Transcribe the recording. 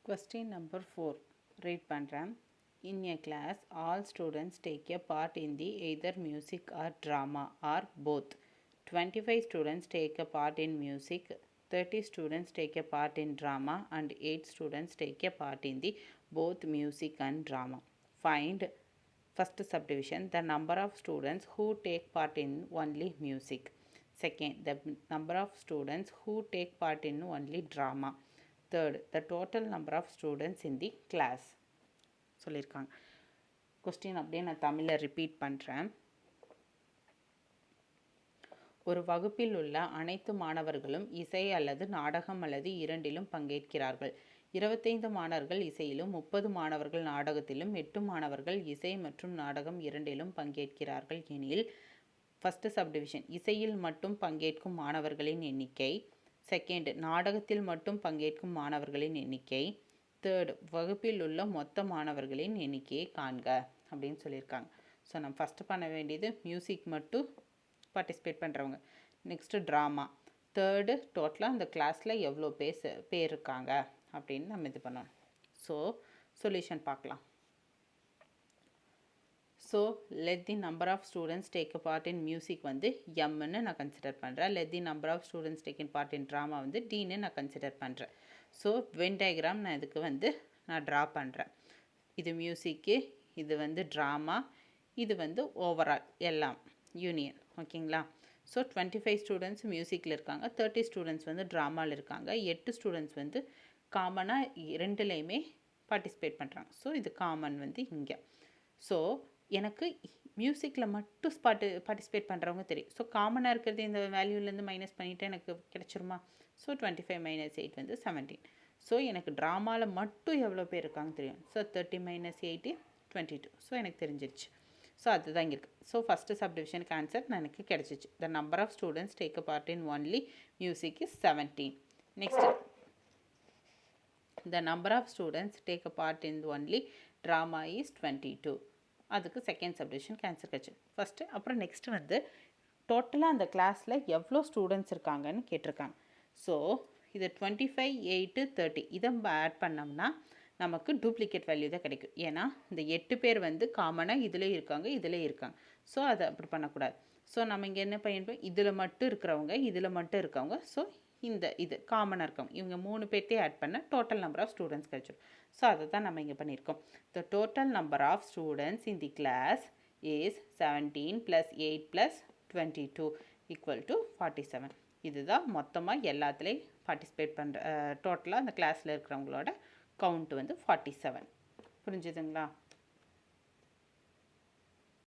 Question number 4. Read பண்ணுறேன். In a class, all students take a part in the either music or drama or both. 25 students take a part in music, 30 students take a part in drama, and 8 students take a part in the both music and drama. Find first subdivision the number of students who take part in only music. Second, the number of students who take part in only drama. Third, the total number of students in the class. சொல்லியிருக்காங்க. Question அப்படியே நான் தமிழில் repeat பண்ணுறேன். ஒரு வகுப்பில் உள்ள அனைத்து மாணவர்களும் இசை அல்லது நாடகம் அல்லது இரண்டிலும் பங்கேற்கிறார்கள். 25 மாணவர்கள் இசையிலும் 30 மாணவர்கள் நாடகத்திலும் 8 மாணவர்கள் இசை மற்றும் நாடகம் இரண்டிலும் பங்கேற்கிறார்கள் எனில் ஃபஸ்ட்டு சப்டிவிஷன் இசையில் மட்டும் பங்கேற்கும் மாணவர்களின் எண்ணிக்கை. செகண்ட், நாடகத்தில் மட்டும் பங்கேற்கும் மாணவர்களின் எண்ணிக்கை. தேர்ட், வகுப்பில் உள்ள மொத்த மாணவர்களின் எண்ணிக்கையை காண்க அப்படின்னு சொல்லியிருக்காங்க. ஸோ நம்ம ஃபஸ்ட்டு பண்ண வேண்டியது மியூசிக் மட்டும் பார்ட்டிசிபேட் பண்ணுறவங்க. Next drama. தேர்டு, டோட்டலாக அந்த கிளாஸில் எவ்வளோ பேர் இருக்காங்க அப்படின்னு நம்ம இது பண்ணணும். ஸோ சொல்யூஷன் பார்க்கலாம். So let the number of students take a part in music வந்து எம்ன்னு நான் கன்சிடர் பண்ணுறேன். Let the number of students take in part in drama வந்து டின்னு நான் கன்சிடர் பண்ணுறேன். ஸோ வென் டயக்ராம் நான் இதுக்கு வந்து நான் ட்ரா பண்ணுறேன். இது மியூசிக்கு, இது வந்து ட்ராமா, இது வந்து ஓவரால் எல்லாம் யூனியன். ஓகேங்களா? ஸோ 25 ஸ்டூடெண்ட்ஸ் மியூசிக்கில் இருக்காங்க, 30 ஸ்டூடெண்ட்ஸ் வந்து ட்ராமாவில் இருக்காங்க, 8 ஸ்டூடெண்ட்ஸ் வந்து காமனாக ரெண்டுலேயுமே பார்ட்டிசிபேட் பண்ணுறாங்க. ஸோ இது காமன் வந்து இங்கே. ஸோ எனக்கு மியூசிக்கில் மட்டும் பார்ட்டிசிபேட் பண்ணுறவங்க தெரியும். ஸோ காமனாக இருக்கிறது இந்த வேல்யூலேருந்து மைனஸ் பண்ணிவிட்டு எனக்கு கிடச்சிருமா? ஸோ 25 - 8 வந்து 17. ஸோ எனக்கு ட்ராமாவில் மட்டும் எவ்வளோ பேர் இருக்காங்க தெரியும். ஸோ 30 - 8 22. ஸோ எனக்கு தெரிஞ்சிருச்சு. ஸோ அதுதான் இங்கே இருக்குது. ஸோ ஃபஸ்ட்டு சப்டிவிஷனுக்கு ஆன்சர் எனக்கு கிடச்சிச்சு. The number of students take a part in only music is 17. Next, the number of students take a part in only drama is 22. அதுக்கு செகண்ட் சப்டிவிஷன் கேன்சர் கிடச்சி first. அப்புறம் next வந்து டோட்டலாக அந்த கிளாஸில் எவ்வளோ ஸ்டூடெண்ட்ஸ் இருக்காங்கன்னு கேட்டிருக்காங்க. ஸோ இது 25, 8, 30 இதை ஆட் பண்ணோம்னா நமக்கு டூப்ளிகேட் வேல்யூ தான் கிடைக்கும். ஏன்னா இந்த 8 பேர் வந்து காமனாக இதில் இருக்காங்க, இதில் இருக்காங்க. ஸோ அதை அப்படி பண்ணக்கூடாது. ஸோ நம்ம இங்கே என்ன பண்ணியிருப்போம், இதில் மட்டும் இருக்கிறவங்க, இதில் மட்டும் இருக்கவங்க, ஸோ இது காமனாக இருக்கவங்க, இவங்க 3 பேர்த்தையும் ஆட் பண்ண டோட்டல் நம்பர் ஆஃப் ஸ்டூடெண்ட்ஸ் கிடச்சிடும். ஸோ அதை தான் நம்ம இங்கே பண்ணியிருக்கோம். The total number of students in the class is 17 + 8 + 22 = 47. இதுதான் மொத்தமாக எல்லாத்துலேயும் பார்ட்டிசிபேட் பண்ணுற டோட்டலாக அந்த கிளாஸில் இருக்கிறவங்களோட கவுண்ட் வந்து 47. புரிஞ்சுதுங்களா?